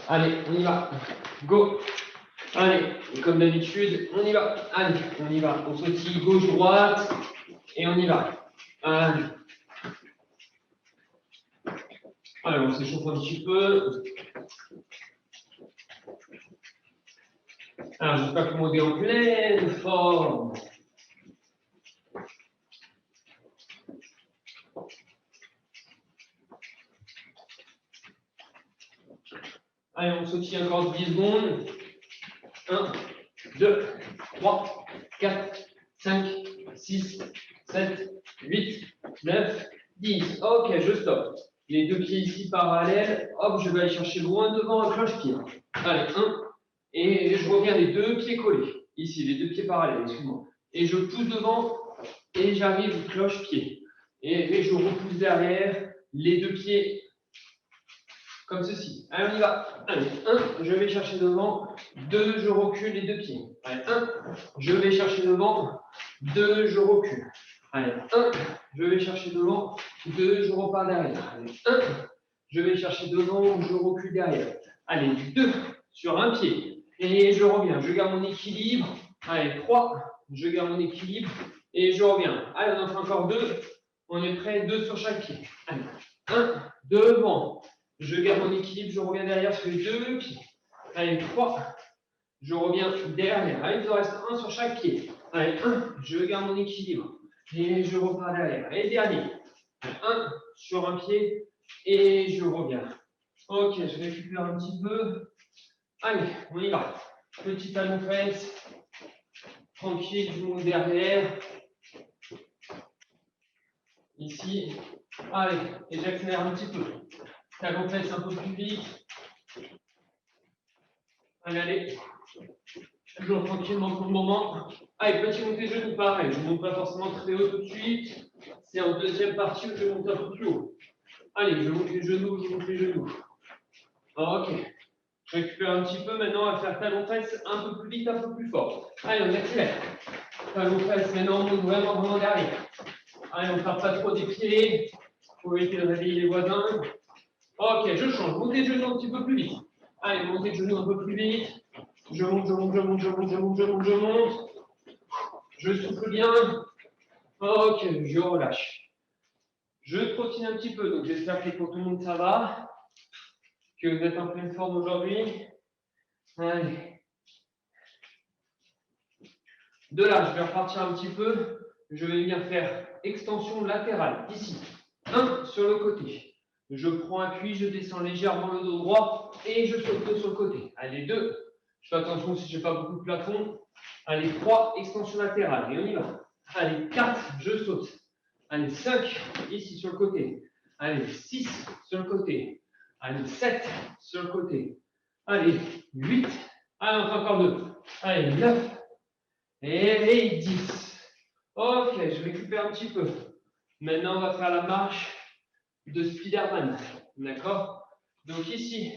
Allez, on y va. Go. Allez, et comme d'habitude, on y va. Allez, on y va. On sautille gauche-droite et on y va. Allez. Allez, on s'échauffe un petit peu. Alors, j'espère que mon est en pleine forme. Allez, on sautille encore 10 secondes. 1, 2, 3, 4, 5, 6, 7, 8, 9, 10. Ok, je stoppe. Les deux pieds ici parallèles. Hop, je vais aller chercher loin devant un cloche-pied. Allez, 1. Et je reviens les deux pieds collés. Ici, les deux pieds parallèles, excuse-moi. Et je pousse devant et j'arrive cloche-pied. Et je repousse derrière les deux pieds comme ceci. Allez, on y va. Allez, 1, je vais chercher devant. 2, je recule les deux pieds. Allez, 1, je vais chercher devant. 2, je recule. Allez, 1, je vais chercher devant. 2, je repars derrière. Allez, 1, je vais chercher devant, je recule derrière. Allez, 2, sur un pied. Et je reviens. Je garde mon équilibre. Allez, 3, je garde mon équilibre. Et je reviens. Allez, on en fait encore 2. On est prêt, 2 sur chaque pied. Allez, 1, devant. Je garde mon équilibre, je reviens derrière sur les deux pieds. Allez, 3. Je reviens derrière. Allez, il en reste un sur chaque pied. Allez, 1. Je garde mon équilibre. Et je repars derrière. Et dernier. 1 sur un pied. Et je reviens. Ok, je récupère un petit peu. Allez, on y va. Petit talon fesse. Tranquille, je monte derrière. Ici. Allez, et j'accélère un petit peu. Talon fesse un peu plus vite. Allez, allez. Toujours tranquillement pour le moment. Allez, petit montée de genoux, pareil. Je ne monte pas forcément très haut tout de suite. C'est en deuxième partie où je monte un peu plus haut. Allez, je monte les genoux, je monte les genoux. Ok. Je récupère un petit peu. Maintenant, on va faire talon fesse un peu plus vite, un peu plus fort. Allez, on accélère. Talon fesse, maintenant, on monte vraiment derrière. Allez, on ne perd pas trop des pieds. Il faut éviter de réveiller les voisins. Ok, je change. Montez de genoux un petit peu plus vite. Allez, montez de genoux un peu plus vite. Je monte, je monte, je monte, je monte, je monte, je monte, je monte. Je souffle bien. Ok, je relâche. Je trottine un petit peu, donc j'espère que pour tout le monde ça va. Que vous êtes en pleine forme aujourd'hui. Allez. De là, je vais repartir un petit peu. Je vais venir faire extension latérale, ici. 1 sur le côté. Je prends appui, je descends légèrement le dos droit et je saute sur le côté. Allez, 2. Je fais attention si je n'ai pas beaucoup de plafond. Allez, 3, extension latérale. Et on y va. Allez, 4, je saute. Allez, 5, ici sur le côté. Allez, 6 sur le côté. Allez, 7 sur le côté. Allez, 8. Allez, on fait encore 2. Allez, 9. Et 10. Ok, je récupère un petit peu. Maintenant, on va faire la marche de Spider-Man. D'accord? Donc ici,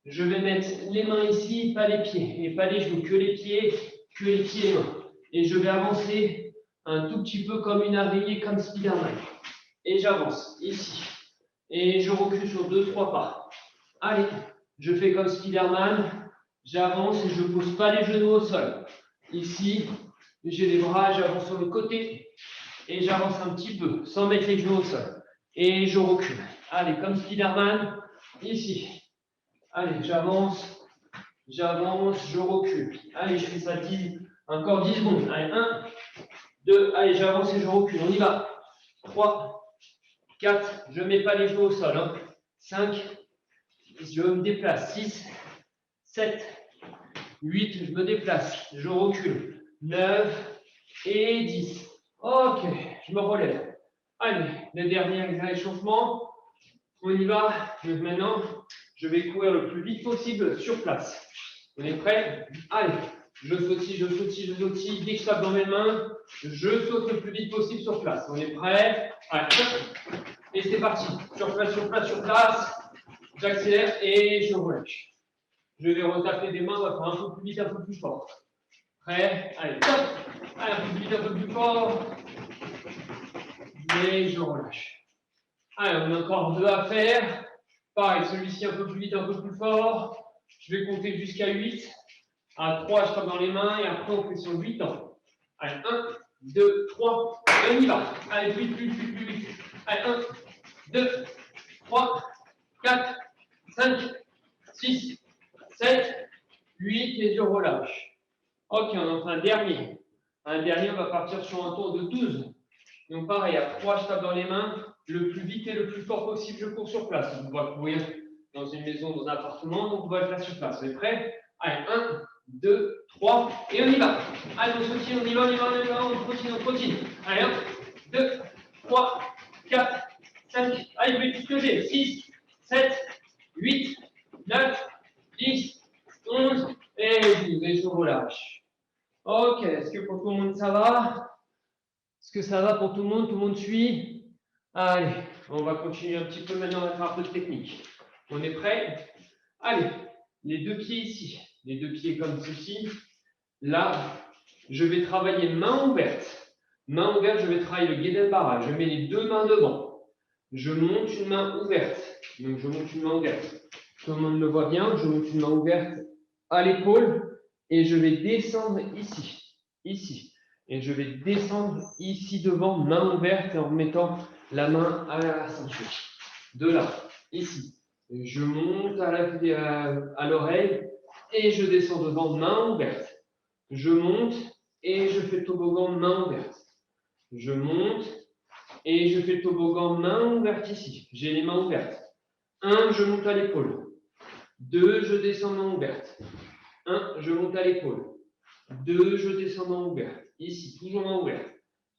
je vais mettre les mains ici, pas les pieds. Et pas les genoux, que les pieds et les mains. Et je vais avancer un tout petit peu comme une araignée, comme Spider-Man. Et j'avance ici. Et je recule sur 2-3 pas. Allez, je fais comme Spider-Man. J'avance et je ne pose pas les genoux au sol. Ici, j'ai les bras, j'avance sur le côté. Et j'avance un petit peu, sans mettre les genoux au sol. Et je recule. Allez, comme Spider-Man, ici. Allez, j'avance, je recule. Allez, je fais ça 10, encore 10 secondes. Allez, 1, 2, allez, j'avance et je recule. On y va. 3, 4, je ne mets pas les genoux au sol. 5, je me déplace. 6, 7, 8, je me déplace. Je recule. 9 et 10. Ok, je me relève. Allez, le dernier échauffement. On y va. Maintenant, je vais courir le plus vite possible sur place. On est prêt? Allez, je sautille, je sautille, je sautille. Dès que je tape dans mes mains, je saute le plus vite possible sur place. On est prêt? Allez, et c'est parti. Sur place, sur place, sur place. J'accélère et je relâche. Je vais retaper des mains, on va faire un peu plus vite, un peu plus fort. Prêt? Allez, top! Allez, un peu plus vite, un peu plus fort. Et je relâche. Allez, on a encore 2 à faire. Pareil, celui-ci un peu plus vite, un peu plus fort. Je vais compter jusqu'à 8. À 3, je tape dans les mains et après, on fait sur 8 ans. Allez, 1, 2, 3, et on y va. Allez, plus vite. Allez, 1, 2, 3, 4, 5, 6, 7, 8 et je relâche. Ok, on en fait un dernier. Un dernier, on va partir sur un tour de 12. Donc pareil, à 3, je tape dans les mains. Le plus vite et le plus fort possible, je cours sur place. On va courir dans une maison, dans un appartement, donc on va le faire sur place. Vous êtes prêts? Allez, 1, 2, 3, et on y va. Allez, on continue, on y va, on continue. Allez, 1, 2, 3, 4, 5, allez, je vais tout ce que j'ai. 6, 7, 8, 9, 10, 11 et 12. Et je relâche. Ok, est-ce que pour tout le monde ça va? Est-ce que ça va pour tout le monde? Tout le monde suit? Allez, on va continuer un petit peu maintenant à faire un peu de technique. On est prêt? Allez, les deux pieds ici, les deux pieds comme ceci. Là, je vais travailler main ouverte. Main ouverte, je vais travailler le Guédel-Barra. Je mets les deux mains devant. Je monte une main ouverte. Donc, je monte une main ouverte. Tout le monde le voit bien. Je monte une main ouverte à l'épaule et je vais descendre ici. Ici. Et je vais descendre ici devant, main ouverte, en mettant la main à la ceinture. De là, ici. Je monte à l'oreille et je descends devant, main ouverte. Je monte et je fais toboggan, main ouverte. Je monte et je fais toboggan, main ouverte ici. J'ai les mains ouvertes. 1, je monte à l'épaule. 2, je descends, main ouverte. 1, je monte à l'épaule. 2, je descends, main ouverte. Ici, toujours main ouverte.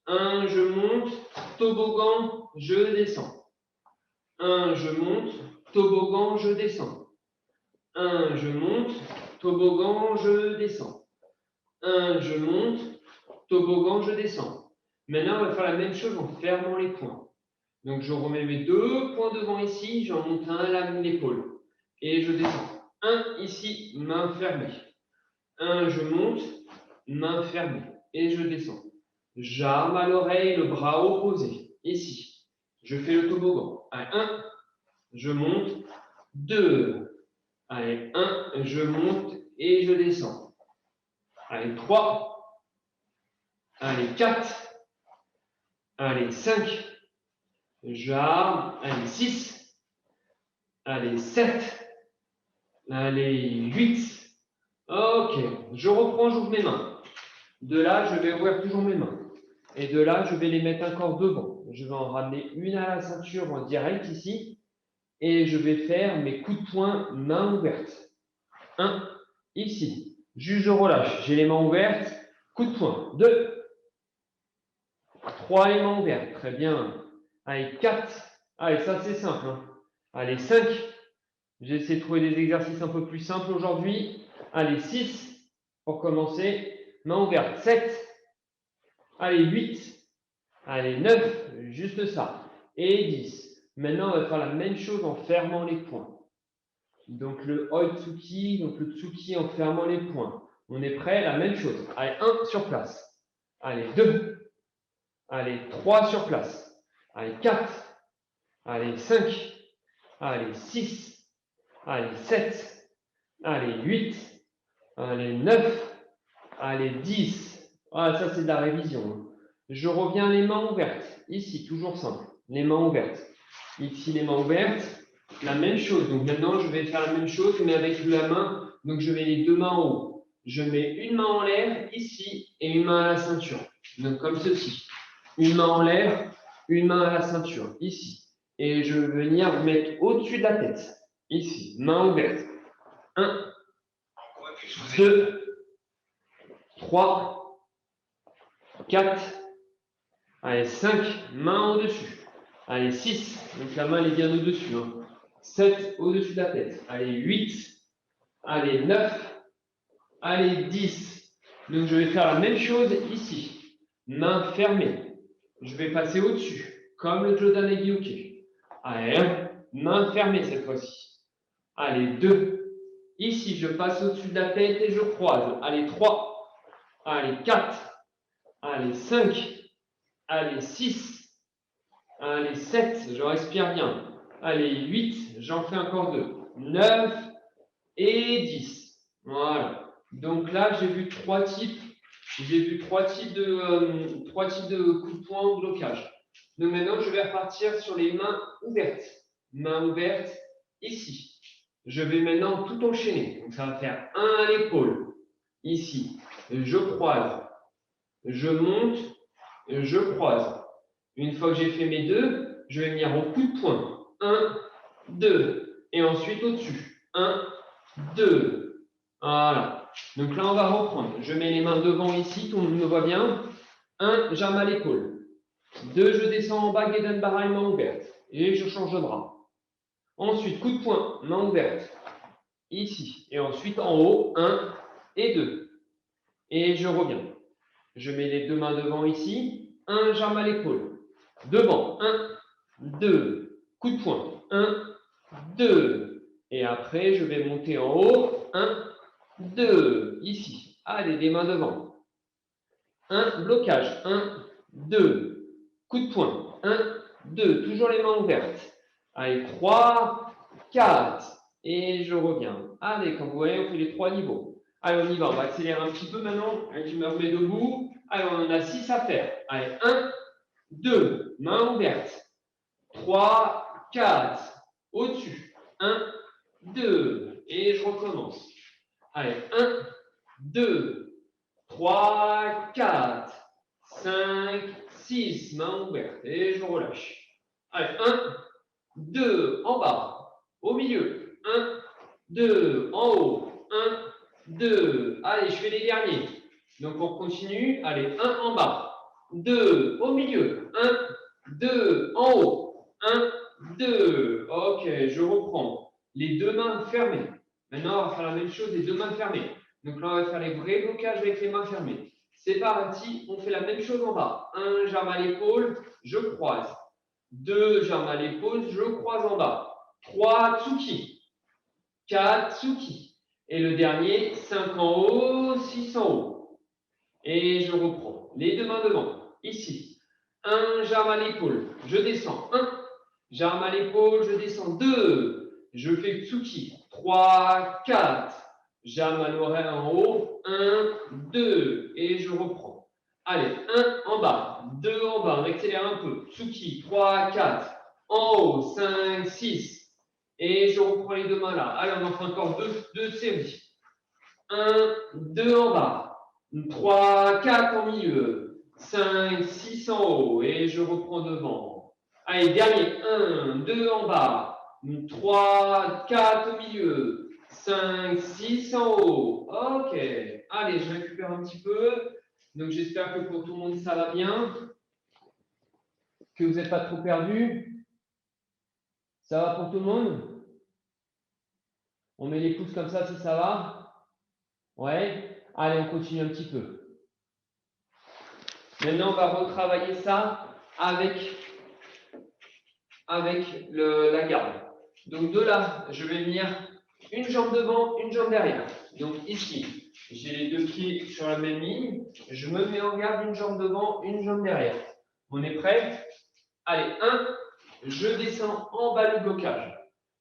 1, je monte, toboggan, je descends. 1, je monte, toboggan, je descends. 1, je monte, toboggan, je descends. 1, je monte, toboggan, je descends. Maintenant, on va faire la même chose en fermant les poings. Donc, je remets mes deux poings devant ici, j'en monte un à l'épaule. Et je descends. 1, ici, main fermée. 1, je monte, main fermée. Et je descends. J'arme à l'oreille, le bras opposé. Ici. Je fais le toboggan. Allez, 1, je monte. 2. Allez, 1, je monte et je descends. Allez, 3. Allez, 4. Allez, 5. J'arme. Allez, 6. Allez, 7. Allez, 8. Ok. Je reprends, j'ouvre mes mains. De là, je vais ouvrir toujours mes mains. Et de là, je vais les mettre encore devant. Je vais en ramener une à la ceinture en direct ici. Et je vais faire mes coups de poing, main ouverte. 1, ici. Juste je relâche. J'ai les mains ouvertes. Coup de poing. 2. 3, les mains ouvertes. Très bien. Allez, 4. Allez, ça c'est simple. Hein. Allez, 5. J'ai essayé de trouver des exercices un peu plus simples aujourd'hui. Allez, 6. Pour commencer. Main ouverte. 7. Allez, 8. Allez, 9. Juste ça. Et 10. Maintenant, on va faire la même chose en fermant les poings. Donc le Oitsuki, donc le Tsuki en fermant les poings. On est prêt, la même chose. Allez, 1 sur place. Allez, 2. Allez, 3 sur place. Allez, 4. Allez, 5. Allez, 6. Allez, 7. Allez, 8. Allez, 9. Allez, 10. Ah, ça c'est de la révision. Je reviens les mains ouvertes. Ici, toujours simple. Les mains ouvertes. Ici, les mains ouvertes. La même chose. Donc maintenant, je vais faire la même chose, mais avec la main. Donc je mets les deux mains en haut. Je mets une main en l'air ici et une main à la ceinture. Donc comme ceci. Une main en l'air, une main à la ceinture ici. Et je vais venir mettre au-dessus de la tête. Ici, main ouverte. 1, 2, 3, 4. Allez, 5, main au-dessus. Allez, 6. Donc la main elle est bien au-dessus. Hein. 7 au-dessus de la tête. Allez, 8. Allez, 9. Allez, 10. Donc, je vais faire la même chose ici. Main fermée. Je vais passer au-dessus, comme le Jodan Egyoke. Allez, 1. Main fermée cette fois-ci. Allez, 2. Ici, je passe au-dessus de la tête et je croise. Allez, 3. Allez, 4. Allez, 5. Allez, 6. Allez, 7. Je respire bien. Allez, 8. J'en fais encore 2. 9. et 10. Voilà. Donc là, j'ai vu trois types de coups de poing ou blocage. Donc maintenant, je vais repartir sur les mains ouvertes. Main ouverte ici. Je vais maintenant tout enchaîner. Donc ça va faire 1 à l'épaule. Ici. Je croise. Je monte. Je croise. Une fois que j'ai fait mes deux, je vais venir au coup de poing. 1, 2. Et ensuite au-dessus. 1, 2. Voilà. Donc là, on va reprendre. Je mets les mains devant ici, tout le monde me voit bien. 1, j'arme à l'épaule. 2, je descends en bas, Gedanbarai, main ouverte. Et je change de bras. Ensuite, coup de poing, main ouverte. Ici. Et ensuite, en haut, 1 et 2. Et je reviens. Je mets les deux mains devant ici. 1, j'arme à l'épaule. Devant, 1, 2. Coup de poing, 1, 2. Et après, je vais monter en haut. 1, 2. Ici. Allez, les mains devant. 1, blocage. 1, 2. Coup de poing. 1, 2. Toujours les mains ouvertes. Allez, 3, 4. Et je reviens. Allez, comme vous voyez, on fait les 3 niveaux. Allez, on y va. On va accélérer un petit peu maintenant. Allez, je me remets debout. Allez, on en a 6 à faire. Allez, 1, 2. Main ouverte. 3, 4. Au-dessus. 1, 2. Et je recommence. Allez, 1, 2, 3, 4, 5, 6. Main ouverte. Et je relâche. Allez, 1, 2. En bas. Au milieu. 1, 2. En haut. 1, 2. Allez, je fais les derniers. Donc, on continue. Allez, 1 en bas. 2 au milieu. 1, 2 en haut. 1, 2. Ok, je reprends. Les deux mains fermées. Maintenant, on va faire la même chose, les deux mains fermées. Donc là, on va faire les vrais blocages avec les mains fermées. C'est parti, on fait la même chose en bas. 1, j'arme à l'épaule, je croise. 2, j'arme à l'épaule, je croise en bas. 3, Tsuki. 4, Tsuki. Et le dernier, 5 en haut, 6 en haut. Et je reprends. Les deux mains devant. Ici. 1, j'arme à l'épaule. Je descends. 1. J'arme à l'épaule. Je descends. 2. Je fais Tsuki. 3, 4. J'arme à l'oreille en haut. 1, 2. Et je reprends. Allez. 1 en bas. 2 en bas. On accélère un peu. Tsuki. 3, 4. En haut. 5, 6. Et je reprends les deux mains là. Allez, on en fait encore deux séries. 1, 2 en bas. 3, 4 en milieu, 5, 6 en haut, et je reprends devant. Allez, dernier, 1, 2 en bas, 3, 4 au milieu, 5, 6 en haut. Ok, allez, je récupère un petit peu. Donc, j'espère que pour tout le monde, ça va bien, que vous n'êtes pas trop perdu. Ça va pour tout le monde? On met les pouces comme ça si ça va? Ouais? Allez, on continue un petit peu. Maintenant, on va retravailler ça avec la garde. Donc de là, je vais venir une jambe devant, une jambe derrière. Donc ici, j'ai les deux pieds sur la même ligne. Je me mets en garde, une jambe devant, une jambe derrière. On est prêt? Allez, 1, je descends en bas le blocage.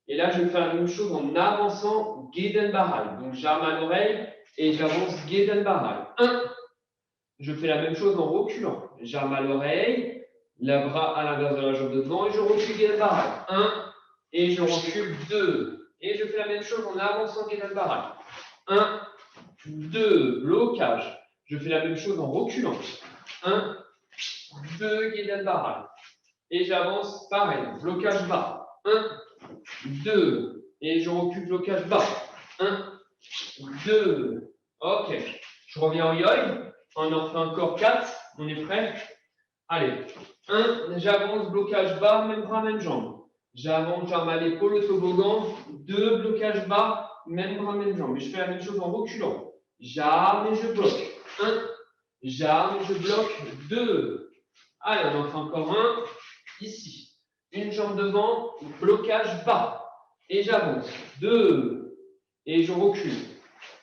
Et là, je vais faire la même chose en avançant Gedanbarai. Donc j'arme à l'oreille et j'avance Gedanbarai. 1, je fais la même chose en reculant. J'arme à l'oreille, le bras à l'inverse de la jambe de devant et je recule Gedanbarai. 1 et je recule 2. Et je fais la même chose en avançant Gedanbarai. 1, 2, blocage. Je fais la même chose en reculant. 1, 2, Gedanbarai. Et j'avance pareil, blocage bas. 1, 2. Et je recule, blocage bas. 1, 2. Ok. Je reviens en yoï. On en fait encore 4. On est prêt? Allez. 1, j'avance, blocage bas, même bras, même jambe. J'avance, j'arme à l'épaule, le toboggan. 2, blocage bas, même bras, même jambe. Et je fais la même chose en reculant. J'arme et je bloque. 1, j'arme et je bloque. 2. Allez, on en fait encore un. Ici. Une jambe devant, blocage bas. Et j'avance. 2. Et je recule.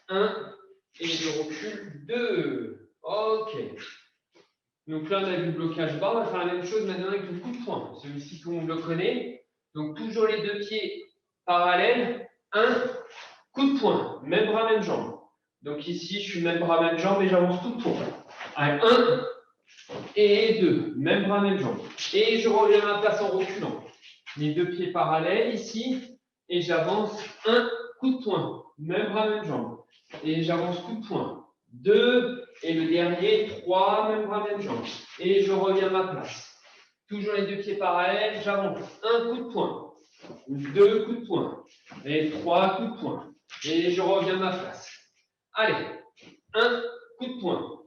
1. Et je recule. 2. Ok. Donc là, on a vu le blocage bas. On va faire la même chose maintenant avec le coup de poing. Celui-ci, tout le monde le connaît. Donc toujours les deux pieds parallèles. 1, coup de poing, même bras, même jambe. Donc ici, je suis même bras, même jambe et j'avance coup de poing. Allez, 1 et 2, même bras, même jambe. Et je reviens à ma place en reculant. Les deux pieds parallèles ici et j'avance 1 coup de poing, même bras, même jambe. Et j'avance coup de poing. 2 et le dernier, 3, même bras, même jambe. Et je reviens à ma place. Toujours les deux pieds parallèles, j'avance 1 coup de poing, 2 coups de poing et 3 coups de poing. Et je reviens à ma place. Allez, 1 coup de poing.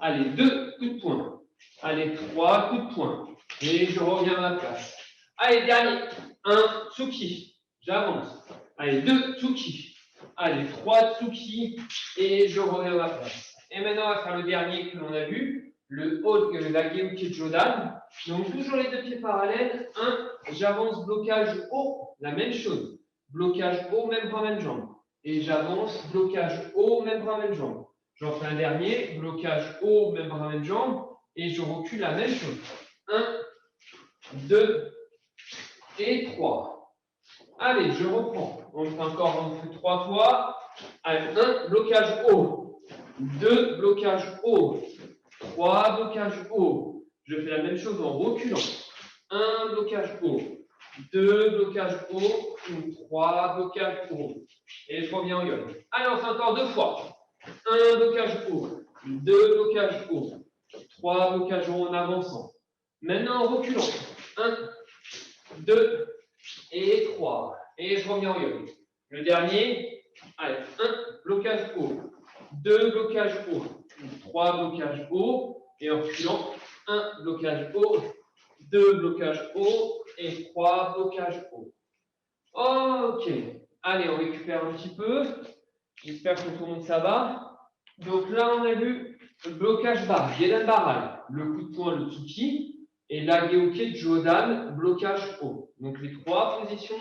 Allez, 2 coups de poing. Allez, 3 coups de poing. Et je reviens à ma place. Allez, dernier. 1 tsuki. J'avance. Allez, 2 tsuki. Allez, 3 tsuki. Et je reviens à ma place. Et maintenant, on va faire le dernier que l'on a vu. Le haut, la Geuke Jodan. Donc, toujours les deux pieds parallèles. 1, j'avance, blocage haut. La même chose. Blocage haut, même bras, même jambe. Et j'avance, blocage haut, même bras, même jambe. J'en fais un dernier, blocage haut, même bras, même jambe, et je recule la même chose. 1, 2 et 3. Allez, je reprends. On fait encore, on fait 3 fois. Allez, 1, blocage haut. 2, blocage haut. 3, blocage haut. Je fais la même chose en reculant. 1, blocage haut. 2, blocage haut. 3, blocage haut. Et je reviens en yo. Allez, on fait encore 2 fois. 1 blocage haut, 2 blocages haut, 3 blocages haut en avançant. Maintenant en reculant. 1, 2 et 3. Et je reviens en yo. Le dernier, allez, 1 blocage haut, 2 blocages haut, 3 blocages haut. Et en reculant, 1 blocage haut, 2 blocages haut et 3 blocages haut. Ok. Allez, on récupère un petit peu. J'espère que tout le monde ça va. Donc là, on a vu le blocage bas, Gedan Baral, le coup de poing, le Tsuki, et la Geuke Jodan, blocage haut. Donc les 3 positions,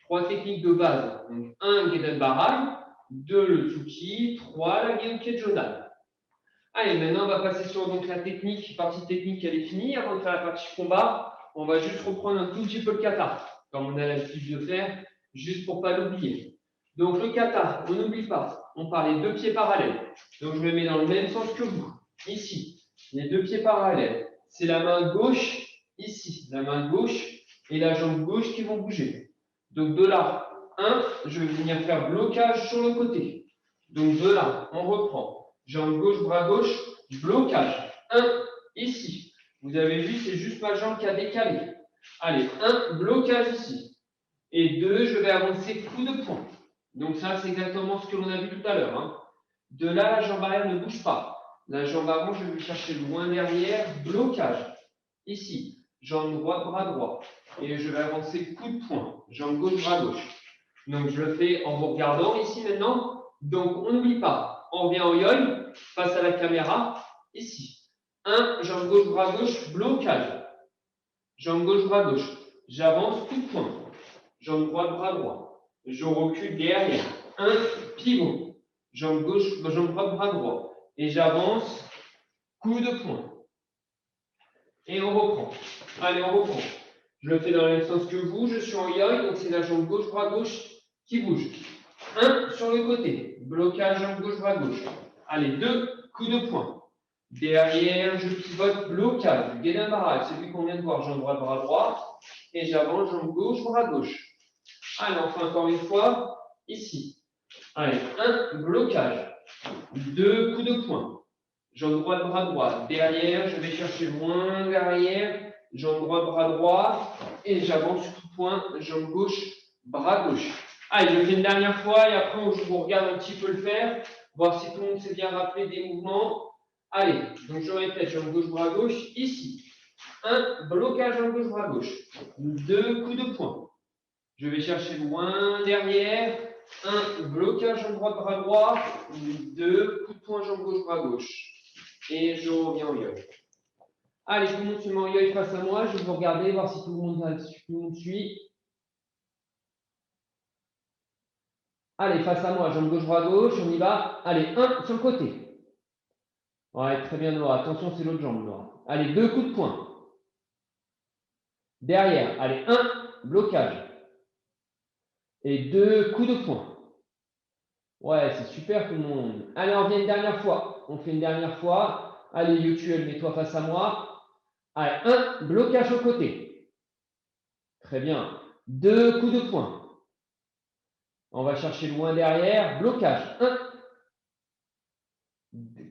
3 techniques de base. Donc 1, Gedan Baral, 2, le Tsuki, 3, la Geuke Jodan. Allez, maintenant, on va passer sur donc, la technique, partie technique, elle est finie. Avant de faire la partie combat, on va juste reprendre un tout petit peu le kata, comme on a l'habitude de faire, juste pour ne pas l'oublier. Donc le kata, on n'oublie pas, on parle les deux pieds parallèles. Donc je me mets dans le même sens que vous. Ici, les deux pieds parallèles. C'est la main gauche, ici, la main gauche et la jambe gauche qui vont bouger. Donc de là, 1, je vais venir faire blocage sur le côté. Donc de là, on reprend. Jambe gauche, bras gauche, blocage. 1, ici. Vous avez vu, c'est juste ma jambe qui a décalé. Allez, 1, blocage ici. Et 2, je vais avancer coup de poing. Donc ça, c'est exactement ce que l'on a vu tout à l'heure. Hein. De là, la jambe arrière ne bouge pas. La jambe avant, je vais chercher loin derrière, blocage. Ici, jambe droite, bras droit. Et je vais avancer coup de poing. Jambe gauche, bras gauche. Donc je le fais en vous regardant ici maintenant. Donc on n'oublie pas. On revient en yoï, face à la caméra. Ici. 1, jambe gauche, bras gauche, blocage. Jambe gauche, bras gauche. J'avance, coup de poing. Jambe droite, bras droit. Je recule derrière. 1, pivot. Jambe gauche, jambe droite, bras droit. Et j'avance, coup de poing. Et on reprend. Allez, on reprend. Je le fais dans le même sens que vous. Je suis en yoï, donc c'est la jambe gauche, bras gauche qui bouge. 1 sur le côté. Blocage, jambe gauche, bras gauche. Allez, 2, coup de poing. Derrière, je pivote, blocage. Gedan Baral, celui qu'on vient de voir. Jambe droite, bras droit. Et j'avance, jambe gauche, bras gauche. Allez, on fait encore une fois, ici. Allez, 1, blocage. 2, coups de poing. Jambe droite, bras droit. Derrière, je vais chercher loin derrière. Jambe droite, bras droit. Et j'avance, coup de poing. Jambe gauche, bras gauche. Allez, je le fais une dernière fois et après, je vous regarde un petit peu le faire. Voir si tout le monde s'est bien rappelé des mouvements. Allez, donc je répète, jambe gauche, bras gauche. Ici. 1, blocage, jambe gauche, bras gauche. 2, coups de poing. Je vais chercher loin derrière. 1, blocage jambe droite, bras droit. 2, coup de poing, jambe gauche, bras gauche. Et je reviens en yo. Allez, je vous montre mon yo face à moi. Je vais vous regarder, voir si tout le monde suit. Allez, face à moi, jambe gauche, bras gauche. On y va. Allez, 1 sur le côté. Ouais, très bien, Laura. Attention, c'est l'autre jambe, Laura. Allez, 2 coups de poing. Derrière. Allez, 1, blocage. Et 2 coups de poing. Ouais, c'est super tout le monde. Allez, on vient une dernière fois. On fait une dernière fois. Allez, Yotuel, mets-toi face à moi. Allez, 1, blocage au côté. Très bien. 2 coups de poing. On va chercher loin derrière. Blocage. 1.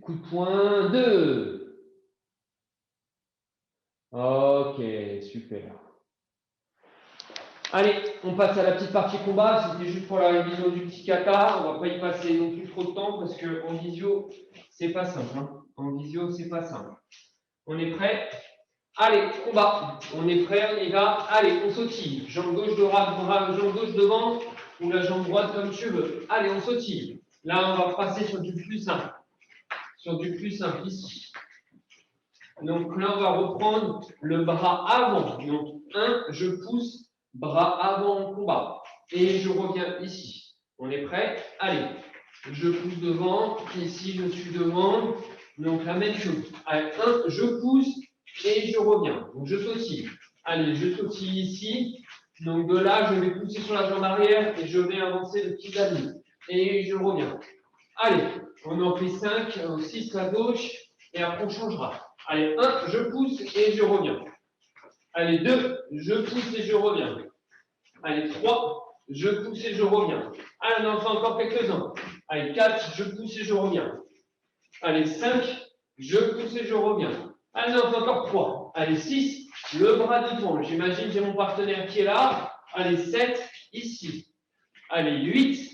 Coup de poing. 2. Ok, super. Allez, on passe à la petite partie combat. C'était juste pour la révision du petit kata. On ne va pas y passer non plus trop de temps parce qu'en visio, c'est pas simple. Hein. En visio, c'est pas simple. On est prêt? Allez, combat. On est prêt, on y va. Allez, on sautille. Jambe gauche jambe gauche devant ou la jambe droite comme tu veux. Allez, on sautille. Là, on va passer sur du plus simple. Sur du plus simple ici. Donc là, on va reprendre le bras avant. Donc 1, je pousse, bras avant en combat. Et je reviens ici. On est prêt? Allez, je pousse devant. Ici, je suis devant. Donc la même chose. Allez, 1, je pousse et je reviens. Donc je sautille. Allez, je sautille ici. Donc de là, je vais pousser sur la jambe arrière et je vais avancer le petit ami. Et je reviens. Allez, on en fait 5, 6 à gauche et après on changera. Allez, 1, je pousse et je reviens. Allez, 2, je pousse et je reviens. Allez, 3, je pousse et je reviens. Allez, on en fait encore quelques-uns. Allez, 4, je pousse et je reviens. Allez, 5, je pousse et je reviens. Allez, on en fait encore 3. Allez, 6, le bras devant. J'imagine j'ai mon partenaire qui est là. Allez, 7, ici. Allez, 8,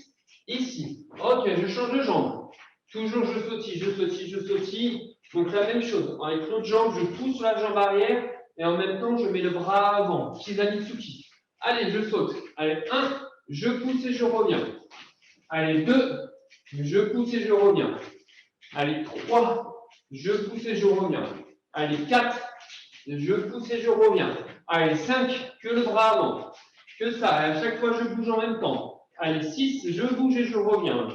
ici. Ok, je change de jambe. Toujours je sautille, je sautille, je sautille. Donc la même chose. Avec l'autre jambe, je pousse sur la jambe arrière et en même temps, je mets le bras avant. Shizamitsuki. Allez, je saute. Allez, 1, je pousse et je reviens. Allez, 2, je pousse et je reviens. Allez, 3, je pousse et je reviens. Allez, 4, je pousse et je reviens. Allez, 5, que le bras avant. Que ça. Et à chaque fois, je bouge en même temps. Allez, 6, je bouge et je reviens.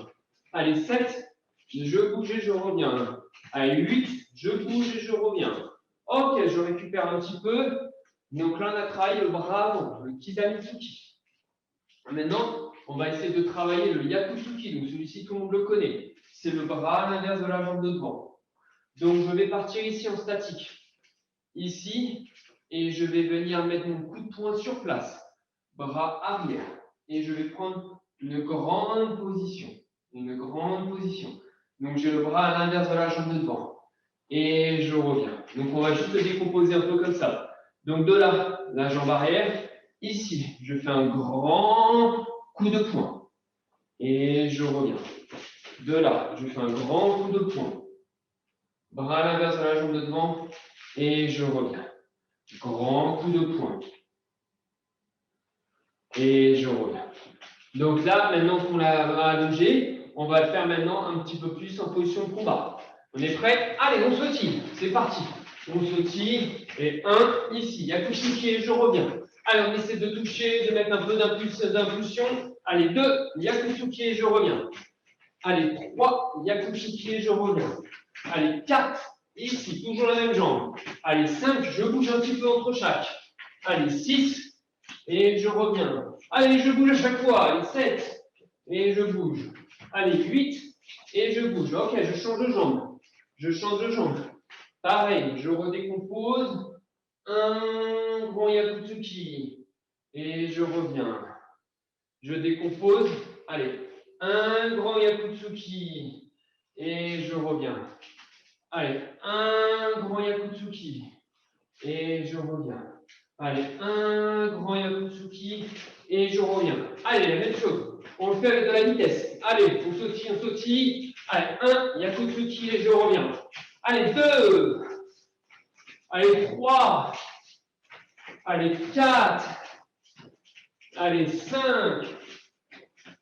Allez, 7, je bouge et je reviens. Allez, 8, je bouge et je reviens. Ok, je récupère un petit peu. Donc là, on a travaillé le bras avant, le Kizamitsuki. Maintenant, on va essayer de travailler le Yakutsuki. Donc celui-ci, tout le monde le connaît. C'est le bras à l'inverse de la jambe de devant. Donc je vais partir ici en statique. Ici, et je vais venir mettre mon coup de poing sur place. Bras arrière. Et je vais prendre une grande position. Une grande position. Donc j'ai le bras à l'inverse de la jambe de devant. Et je reviens. Donc on va juste le décomposer un peu comme ça. Donc de là, la jambe arrière. Ici, je fais un grand coup de poing. Et je reviens. De là, je fais un grand coup de poing. Bras à l'inverse de la jambe de devant. Et je reviens. Grand coup de poing. Et je reviens. Donc là, maintenant qu'on l'a allongé, on va le faire maintenant un petit peu plus en position de combat. On est prêt? Allez, on sautille. C'est parti. On sautille. Et 1, ici. Yakushiki et je reviens. Allez, on essaie de toucher, de mettre un peu d'impulsion. Allez, 2, Yakushiki et je reviens. Allez, 3, Yakushiki et je reviens. Allez, 4, ici, toujours la même jambe. Allez, 5, je bouge un petit peu entre chaque. Allez, 6, et je reviens. Allez, je bouge à chaque fois. Allez, 7, et je bouge. Allez, 8, et je bouge. Ok, je change de jambe. Je change de jambe. Pareil, je redécompose. Un grand Yakutsuki. Et je reviens. Je décompose. Allez, un grand Yakutsuki. Et je reviens. Allez, un grand Yakutsuki. Et je reviens. Allez, un grand Yakutsuki. Et je reviens. Allez, la même chose. On le fait avec de la vitesse. Allez, on sautille, on sautille. Allez, un Yakutsuki et je reviens. Allez, 2. Allez, 3. Allez, 4. Allez, 5.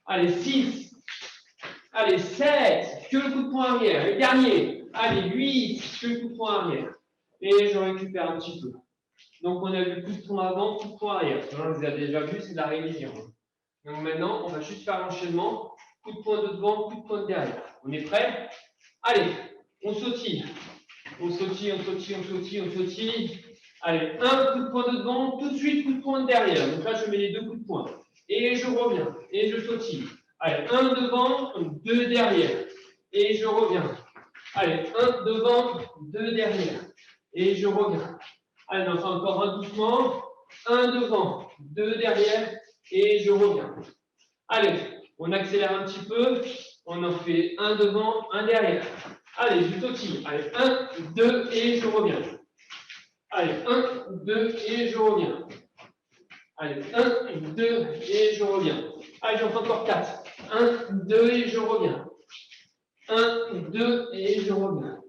Allez, 6. Allez, 7. Que le coup de poing arrière. Le dernier. Allez, 8. Que le coup de poing arrière. Et je récupère un petit peu. Donc, on a vu coup de poing avant, coup de poing arrière. On les a déjà vus, c'est de la révision. Donc, maintenant, on va juste faire l'enchaînement. Coup de poing de devant, coup de poing de derrière. On est prêt? Allez, on sautille. On sautille, on sautille, on sautille, on sautille. Allez, un coup de poing de devant, tout de suite coup de poing de derrière. Donc là, je mets les 2 coups de poing. Et je reviens. Et je sautille. Allez, 1 devant, 2 derrière. Et je reviens. Allez, 1 devant, 2 derrière. Et je reviens. Allez, on fait encore un doucement. 1 devant, 2 derrière. Et je reviens. Allez, on accélère un petit peu. On en fait 1 devant, 1 derrière. Allez, je sautille. Allez, 1, 2 et je reviens. Allez, 1, 2 et je reviens. Allez, 1, 2 et je reviens. Allez, j'en fais encore 4. 1, 2 et je reviens. 1, 2 et je reviens.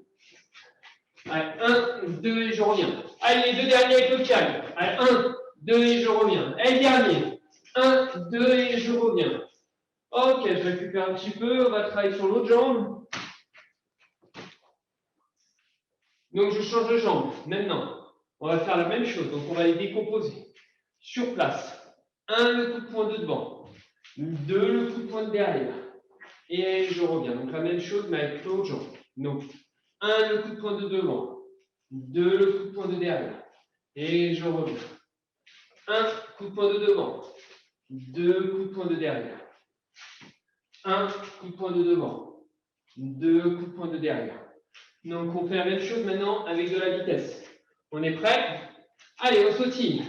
Allez, 1, 2 et je reviens. Allez, les deux derniers avec le calme. Allez, 1, 2 et je reviens. Allez, dernier. 1, 2 et je reviens. Ok, je récupère un petit peu. On va travailler sur l'autre jambe. Donc, je change de jambe. Maintenant, on va faire la même chose. Donc, on va les décomposer. Sur place. 1, le coup de poing de devant. 2, le coup de poing de derrière. Et je reviens. Donc, la même chose, mais avec l'autre jambe. Donc, 1, le coup de poing de devant. 2, le coup de poing de derrière. Et je reviens. 1, coup de poing de devant. 2, coup de poing de derrière. 1, coup de poing de devant. 2, coups de poing de derrière. Donc, on fait la même chose maintenant avec de la vitesse. On est prêt? Allez, on sautille.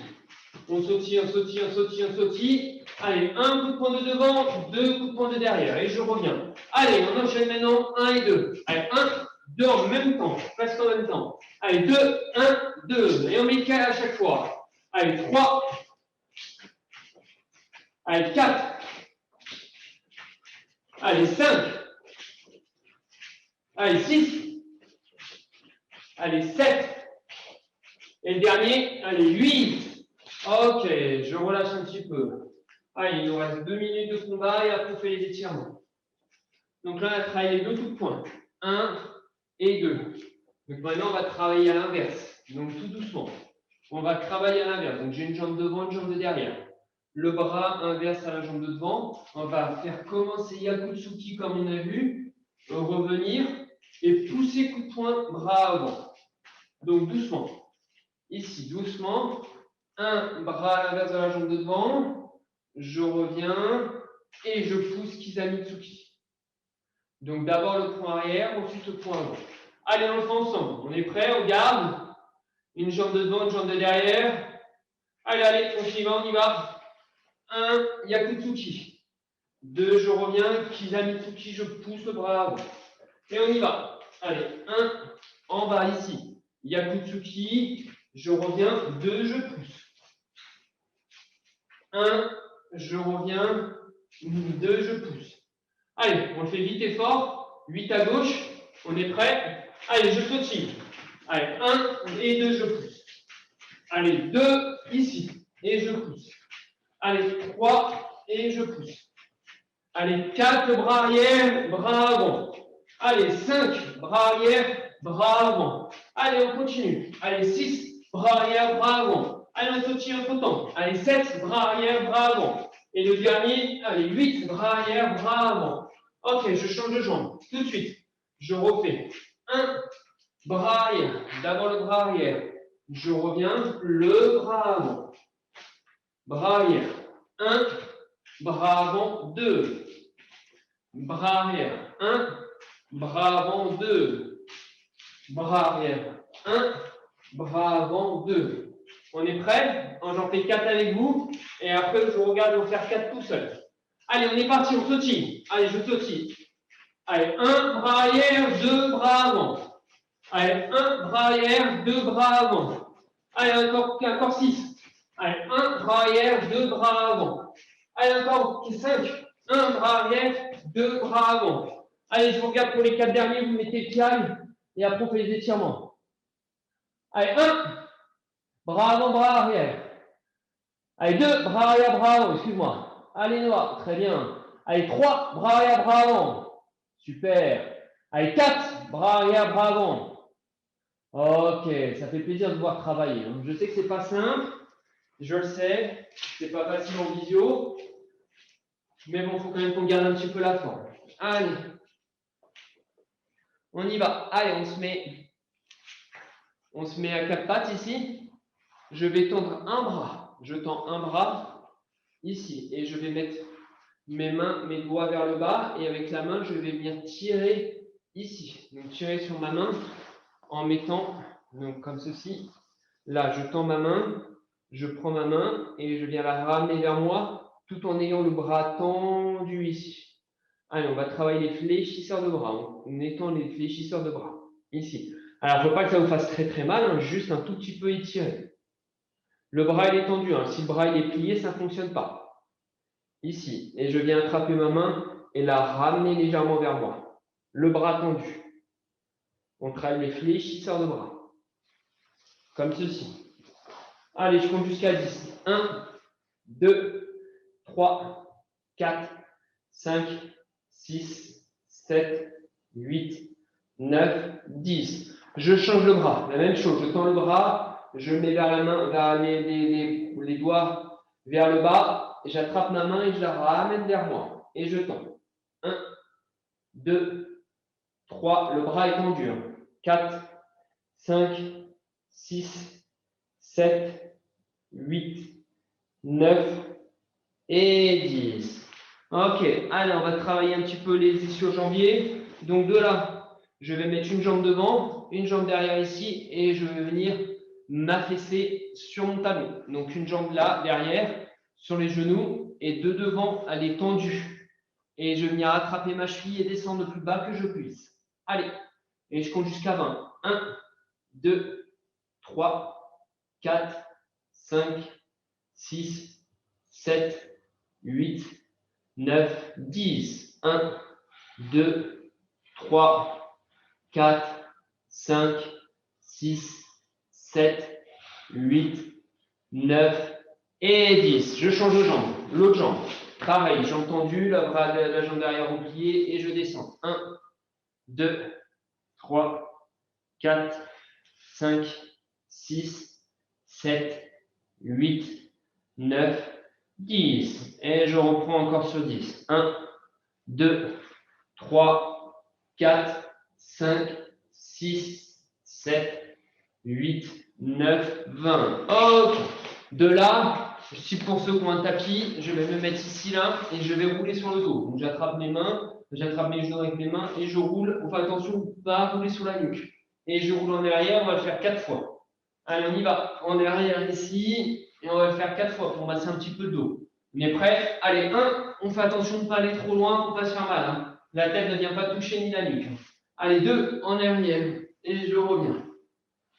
On sautille, on sautille, on sautille, on sautille. Allez, 1 coup de poing de devant, 2 coups de poing de derrière. Et je reviens. Allez, on enchaîne maintenant 1 et 2. Allez, 1, 2 en même temps, presque en même temps. Allez, 2, 1, 2. Et on met le calme à chaque fois. Allez, 3. Allez, 4. Allez, 5. Allez, 6. Allez, 7. Et le dernier, allez, 8. Ok, je relâche un petit peu. Allez, il nous reste 2 minutes de combat et après on fait les étirements. Donc là, on a travaillé les deux coups de poing. 1 et 2. Donc maintenant, on va travailler à l'inverse. Donc tout doucement. On va travailler à l'inverse. Donc j'ai une jambe devant, une jambe de derrière. Le bras inverse à la jambe de devant. On va faire commencer Yakutsuki comme on a vu. Revenir et pousser coup de poing, bras avant. Donc doucement. Ici, doucement. Un bras à l'inverse de la jambe de devant. Je reviens et je pousse Kizamitsuki. Donc d'abord le point arrière, ensuite le point avant. Allez, on le fait ensemble. On est prêt, on garde. Une jambe de devant, une jambe de derrière. Allez, allez, on y va. 1, Yakutsuki. 2, je reviens. Kizamitsuki, je pousse le bras avant. Et on y va. Allez, 1, en bas ici. Yakutsuki, je reviens. 2, je pousse. 1, je reviens. 2, je pousse. Allez, on le fait vite et fort. 8 à gauche. On est prêt. Allez, je sautille. Allez, 1 et 2, je pousse. Allez, 2 ici. Et je pousse. Allez, 3 et je pousse. Allez, 4, bras arrière, bras avant. Allez, 5, bras arrière, bras avant. Allez, on continue. Allez, 6, bras arrière, bras avant. Allez, on sautille un peu de temps. Allez, 7, bras arrière, bras avant. Et le dernier, allez, 8, bras arrière, bras avant. Ok, je change de jambe. Tout de suite, je refais. 1, bras arrière. D'abord le bras arrière. Je reviens, le bras avant. Bras arrière. 1, bras avant, 2. Bras arrière. 1, bras avant, 2. Bras arrière. 1, bras avant, 2. On est prêt? J'en fais 4 avec vous. Et après, je regarde en faire 4 tout seul. Allez, on est parti, on sautille. Allez, je sautille. Allez, 1, bras arrière, 2, bras avant. Allez, 1, bras arrière, 2, bras avant. Allez, encore 6. Allez, 1, bras arrière, 2, bras avant. Allez, encore 5. 1, bras arrière, 2, bras avant. Allez, je vous regarde pour les 4 derniers, vous mettez le pied et après on fait les étirements. Allez, 1, bras avant, bras arrière. Allez, 2, bras arrière, bras avant, excuse-moi. Allez, noir, très bien. Allez, 3, bras arrière, bras avant. Super. Allez, 4, bras arrière, bras avant. Ok, ça fait plaisir de voir travailler. Je sais que c'est pas simple, je le sais, c'est pas facile en visio, mais bon, il faut quand même qu'on garde un petit peu la forme. Allez, on y va. Allez, on se met à 4 pattes ici. Je vais tendre un bras. Je tends un bras ici et je vais mettre mes mains, mes doigts vers le bas. Et avec la main, je vais venir tirer ici. Donc, tirer sur ma main en mettant, donc comme ceci. Là, je tends ma main, je prends ma main et je viens la ramener vers moi tout en ayant le bras tendu ici. Allez, on va travailler les fléchisseurs de bras. On étend les fléchisseurs de bras. Ici. Alors, il ne faut pas que ça vous fasse très très mal, hein, juste un tout petit peu étiré. Le bras, il est tendu. Hein. Si le bras il est plié, ça ne fonctionne pas. Ici. Et je viens attraper ma main et la ramener légèrement vers moi. Le bras tendu. On travaille les fléchisseurs de bras. Comme ceci. Allez, je compte jusqu'à 10. 1, 2, 3, 4, 5, 6, 7, 8, 9, 10. Je change le bras. La même chose. Je tends le bras, je mets vers la main, vers les doigts vers le bas. J'attrape ma main et je la ramène vers moi. Et je tends. 1, 2, 3. Le bras est tendu. 4, 5, 6, 7, 8, 9 et 10. Ok, allez, on va travailler un petit peu les ischio-jambiers. Donc de là, je vais mettre une jambe devant, une jambe derrière ici, et je vais venir m'affaisser sur mon talon. Donc une jambe là, derrière, sur les genoux, et de devant, elle est tendue. Et je vais venir attraper ma cheville et descendre le plus bas que je puisse. Allez, et je compte jusqu'à 20. 1, 2, 3, 4, 5, 6, 7, 8, 9, 10. 1, 2, 3, 4, 5, 6, 7, 8, 9 et 10. Je change de jambe. L'autre jambe. Pareil, jambe tendue, la jambe derrière repliée et je descends. 1, 2, 3, 4, 5, 6, 7, 8, 9, 10. Et je reprends encore sur 10. 1, 2, 3, 4, 5, 6, 7, 8, 9, 20. Ok. De là, pour ceux qui ont un tapis, je vais me mettre ici, là, et je vais rouler sur le dos. Donc, j'attrape mes mains, j'attrape mes genoux avec mes mains, et je roule. On fait attention, pas rouler sur la nuque. Et je roule en arrière, on va le faire 4 fois. Allez, on y va. En arrière ici, et on va le faire 4 fois pour masser un petit peu de dos. On est prêt? Allez, 1, on fait attention de ne pas aller trop loin pour ne pas se faire mal. Hein. La tête ne vient pas toucher ni la nuque. Allez, 2, en arrière, et je reviens.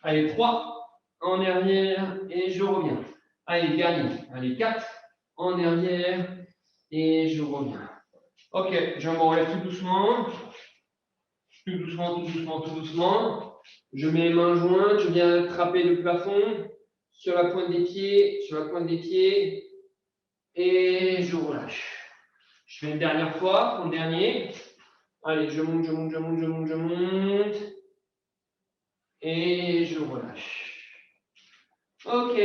Allez, 3, en arrière, et je reviens. Allez, dernier. Allez, 4, en arrière, et je reviens. Ok, je me relève tout doucement. Tout doucement, tout doucement, tout doucement. Je mets les mains jointes, je viens attraper le plafond sur la pointe des pieds, et je relâche. Je fais une dernière fois pour le dernier. Allez, je monte, je monte, je monte, je monte, je monte. Et je relâche. Ok.